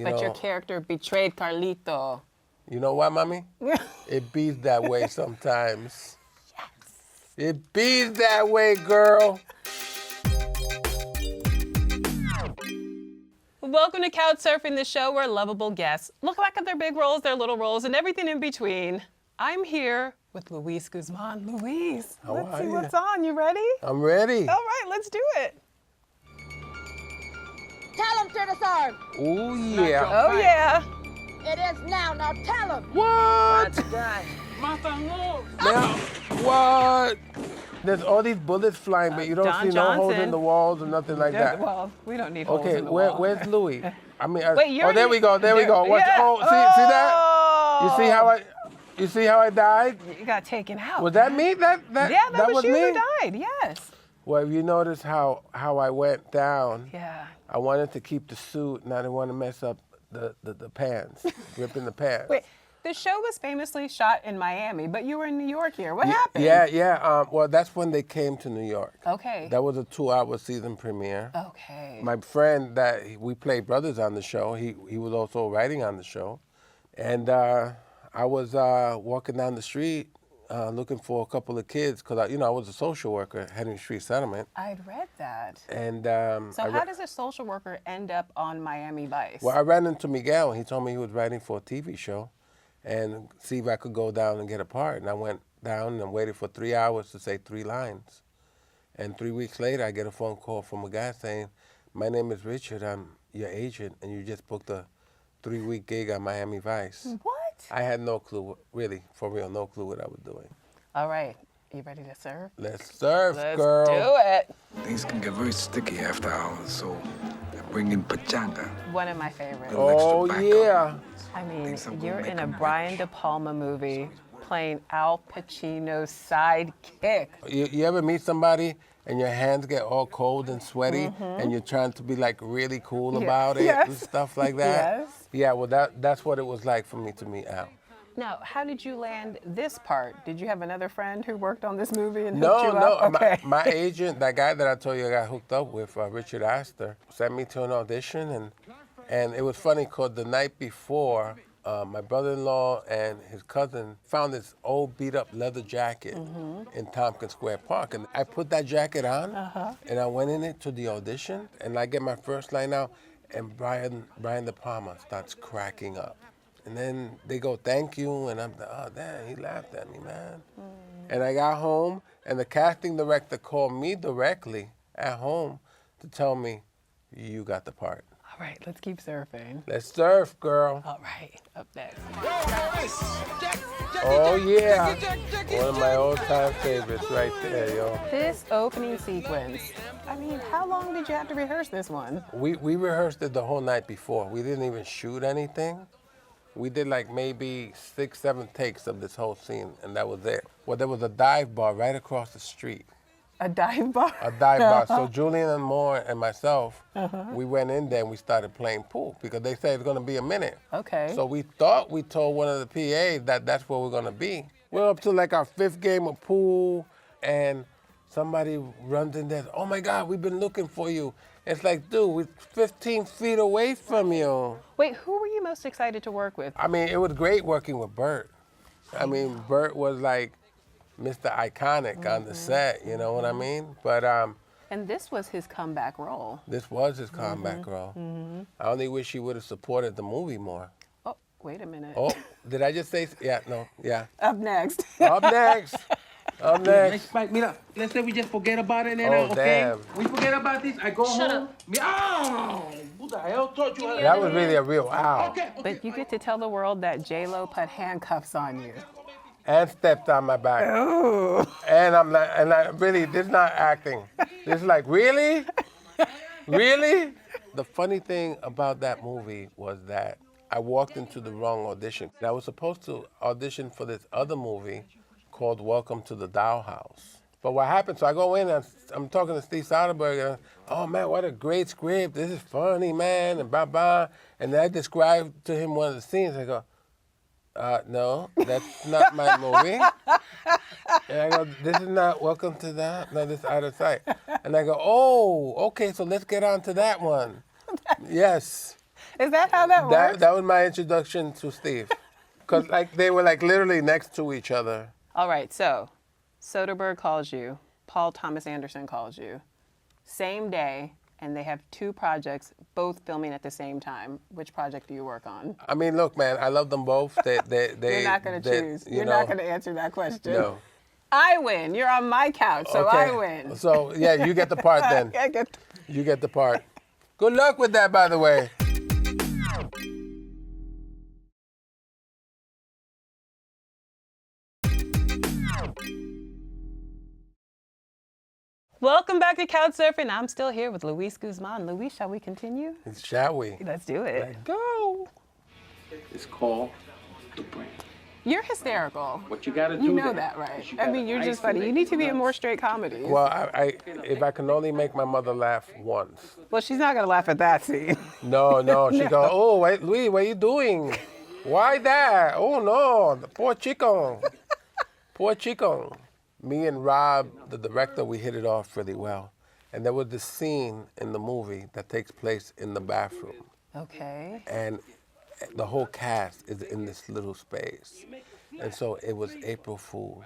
But your character betrayed Carlito. You know why, mommy? It bees that way sometimes. Yes. It bees that way, girl. Welcome to Couch Surfing, the show where lovable guests look back at their big roles, their little roles, and everything in between. I'm here with Luis Guzmán. Luis, let's see what's on. You ready? I'm ready. All right, let's do it. Tell him to the serve. Oh, yeah. Oh, yeah. It is now. Now tell him. What? Now, what? There's all these bullets flying, but you don't Don see no holes Johnson. in the walls or nothing like that. Well, we don't need holes Okay, in the wall. where's Louis? I mean, Wait, you're there we go. There we go. Watch, yeah. oh, see that? You see how I died? You got taken out. Was that me? That was you me? who died. Yes. Well, you notice how I went down. Yeah. I wanted to keep the suit, and I didn't want to mess up the pants, ripping the pants. Wait, the show was famously shot in Miami, but you were in New York here. What happened? Yeah. Well, that's when they came to New York. Okay. That was a 2-hour season premiere. Okay. My friend that we played brothers on the show, he was also writing on the show. And I was walking down the street looking for a couple of kids because, I was a social worker at Henry Street Settlement. I'd read that. And So how does a social worker end up on Miami Vice? Well, I ran into Miguel. He told me he was writing for a TV show and see if I could go down and get a part. And I went down and waited for 3 hours to say 3 lines. And 3 weeks later, I get a phone call from a guy saying, "My name is Richard. I'm your agent, and you just booked a 3-week gig on Miami Vice." What? I had no clue, really, for real, no clue what I was doing. All right. You ready to serve? Let's serve, Let's girl. do it. Things can get very sticky after hours, so I bring in pachanga. One of my favorites. Oh, yeah. I mean, Things that will you're make in a 'em Brian De Palma movie playing Al Pacino's sidekick. You ever meet somebody and your hands get all cold and sweaty and you're trying to be like really cool about it and stuff like that? Yes. Yeah, well, that's what it was like for me to meet Al. Now, how did you land this part? Did you have another friend who worked on this movie and No, hooked you up? Okay. my agent, that guy that I told you I got hooked up with, Richard Astor, sent me to an audition, and it was funny because the night before, my brother-in-law and his cousin found this old beat-up leather jacket in Tompkins Square Park, and I put that jacket on, and I went in it to the audition, and I get my first line out, and Brian De Palma starts cracking up. And then they go, "Thank you," and I'm like, "Oh, damn, he laughed at me, man." And I got home, and the casting director called me directly at home to tell me, "You got the part." All right, let's keep surfing. Let's surf, girl. All right, up next. Oh, yeah. One of my all-time favorites right there, yo. This opening sequence, I mean, how long did you have to rehearse this one? We rehearsed it the whole night before. We didn't even shoot anything. We did like maybe 6, 7 takes of this whole scene, and that was it. Well, there was a dive bar right across the street. A dive bar? A dive bar. So Julian and Moore and myself, we went in there and we started playing pool because they said it's going to be a minute. Okay. So we thought we told one of the PAs that that's where we're going to be. We're up to like our 5th game of pool, and somebody runs in there, "Oh my God, we've been looking for you." It's like, dude, we're 15 feet away from you. Wait, who were you most excited to work with? I mean, it was great working with Bert. I mean, Bert was like Mr. Iconic on the set, you know what I mean? But And this was his comeback role. this was his comeback role. I only wish he would have supported the movie more. Oh, wait a minute. Oh, did I just say? Yeah, no, yeah. Up next. Up next. Up next. Spike, mira, let's say we just forget about it, Oh, okay? damn. We forget about this. I go Shut home. Oh, who the hell taught you? That was really a real ow. Okay. But you get to tell the world that J-Lo put handcuffs on you. And stepped on my back. Ooh. And I'm like, really, this is not acting. This is like, really? Really? The funny thing about that movie was that I walked into the wrong audition. I was supposed to audition for this other movie called Welcome to the Dollhouse. But what happened, so I go in and I'm talking to Steve Soderbergh, and "Oh man, what a great script. This is funny, man," and blah, blah. And then I described to him one of the scenes. I go, "No, that's not my movie." And I go, "This is not Welcome to the, no, this is Out of Sight." And I go, "Oh, okay, so let's get on to that one." Yes. Is that how that works? That was my introduction to Steve. Because like they were like literally next to each other. All right, so Soderbergh calls you, Paul Thomas Anderson calls you, same day, and they have two projects, both filming at the same time. Which project do you work on? I mean, look, man, I love them both. You're not going to choose. You're not going to answer that question. No. I win. You're on my couch, so Okay. I win. So, yeah, you get the part then. I get You get the part. Good luck with that, by the way. Welcome back to Couch Surfing. I'm still here with Luis Guzmán. Luis, shall we continue? Shall we? Let's do it. Let's go. It's called the brain. You're hysterical. What you gotta do. You know then that, right? is you I gotta mean, you're just funny. You isolate need to be in the more nuts. straight comedies. Well, if I can only make my mother laugh once. Well, she's not going to laugh at that scene. No. She goes, oh, wait, Luis, what are you doing? Why that? Oh, no, the poor chico. Poor chico. Me and Rob, the director, we hit it off really well. And there was this scene in the movie that takes place in the bathroom. Okay. And the whole cast is in this little space. And so it was April Fool's.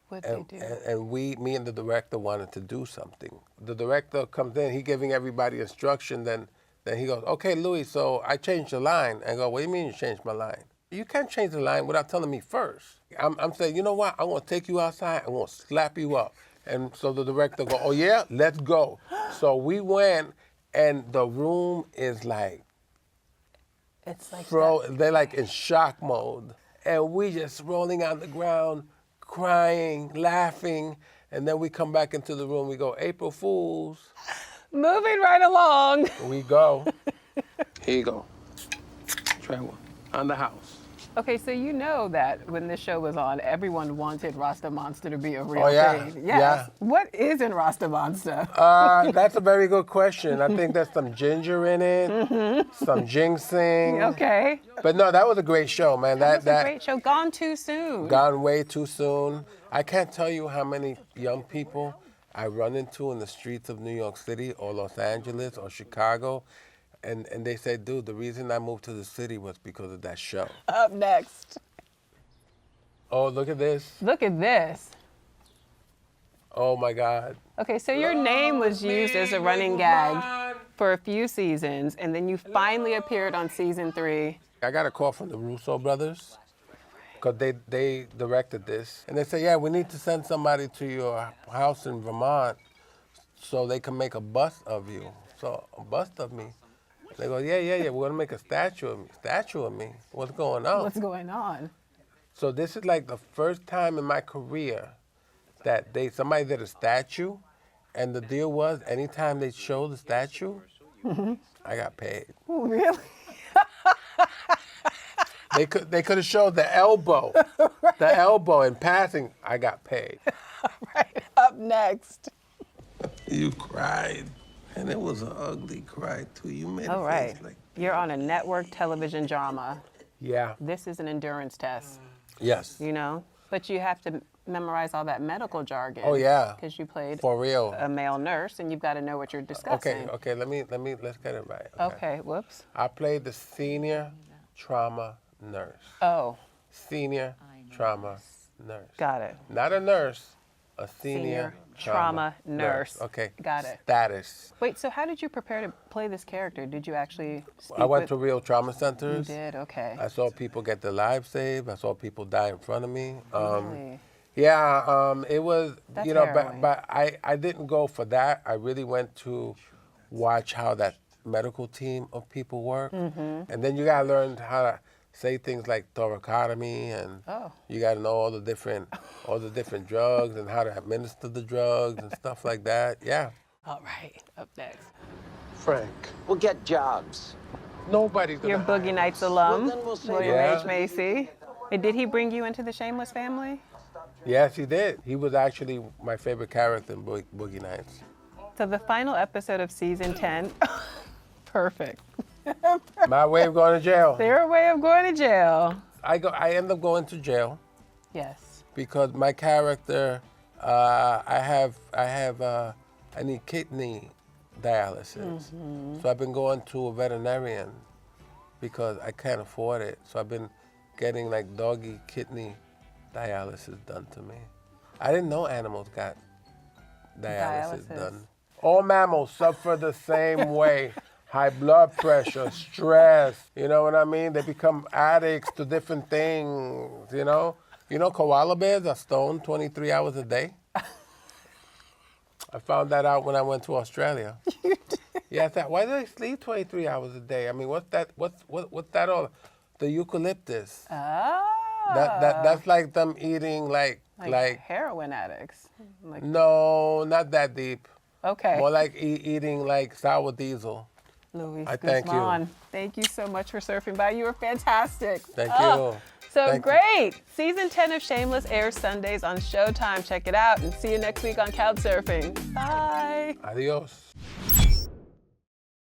What'd And, they do? and me and the director wanted to do something. The director comes in, he giving everybody instruction, then he goes, okay, Louis, so I changed the line. I go, what do you mean you changed my line? You can't change the line without telling me first. I'm saying, you know what, I'm gonna take you outside, I'm gonna slap you up. And so the director go, oh yeah, let's go. So we went, and the room is like, It's like they're like in shock mode. And we just rolling on the ground, crying, laughing, and then we come back into the room, we go, April Fools. moving right along. We go. Here you go. Try one. On the house. Okay, so you know that when this show was on, everyone wanted Rasta Monster to be a real Oh, yeah. thing. Yes. Yeah. What is in Rasta Monster? That's a very good question. I think there's some ginger in it, some ginseng. Okay. But no, that was a great show, man. That's a great show. Gone too soon. Gone way too soon. I can't tell you how many young people I run into in the streets of New York City or Los Angeles or Chicago. And they say, dude, the reason I moved to the city was because of that show. Up next. Oh, look at this. Look at this. Oh, my God. Okay, so your name was used as a running gag for a few seasons, and then you finally appeared on season 3. I got a call from the Russo brothers because they directed this. And they said, yeah, we need to send somebody to your house in Vermont so they can make a bust of you. So a bust of me. They go, yeah, we're gonna make a statue of me. Statue of me? What's going on? What's going on? So this is like the first time in my career that somebody did a statue, and the deal was anytime they show the statue, I got paid. Oh, really? They could have showed the elbow, the elbow in passing. I got paid. Right. Up next. You cried, and it was an ugly cry too. You made All a right. face like. You're on a network television drama. Yeah. This is an endurance test, Yes. you know? But you have to memorize all that medical jargon. Oh yeah. Because you played For real. a male nurse, and you've got to know what you're discussing. Okay. Let's get it right. Okay, whoops. I played the senior trauma nurse. Oh, Senior trauma nurse. got it. Not a nurse, a senior Senior trauma nurse. Okay. Got it. Status. Wait, so how did you prepare to play this character? Did you actually speak I went with... to real trauma You centers. did, okay. I saw people get their lives saved. I saw people die in front of me. Really? Yeah, it was, That's you know, harrowing. but I didn't go for that. I really went to watch how that medical team of people work. Mm-hmm. And then you got to learn how to say things like thoracotomy, and you got to know all the different drugs and how to administer the drugs and stuff like that. Yeah. All right, up next. Frank, We'll get jobs. nobody's gonna You're hire Boogie us. Nights alum, Well, then we'll say William Yeah. H. Macy. And did he bring you into the Shameless family? Yes, he did. He was actually my favorite character in Boogie Nights. So the final episode of season 10, perfect. My way of going to jail. Their way of going to jail. I end up going to jail Yes. because my character, I need kidney dialysis. So I've been going to a veterinarian because I can't afford it. So I've been getting like doggy kidney dialysis done to me. I didn't know animals got dialysis done. All mammals suffer the same way. High blood pressure, stress, you know what I mean? They become addicts to different things, you know? You know koala bears are stoned 23 hours a day? I found that out when I went to Australia. Yeah, I thought, why do they sleep 23 hours a day? I mean, what's that all? The eucalyptus. Oh. That's like them eating like heroin addicts. No, not that deep. Okay. More like eating like sour diesel. Luis I thank Guzmán, you. thank you so much for surfing by. You were fantastic. Thank you. So Thank great. Season 10 of Shameless airs Sundays on Showtime. Check it out and see you next week on Couch Surfing. Bye. Adios.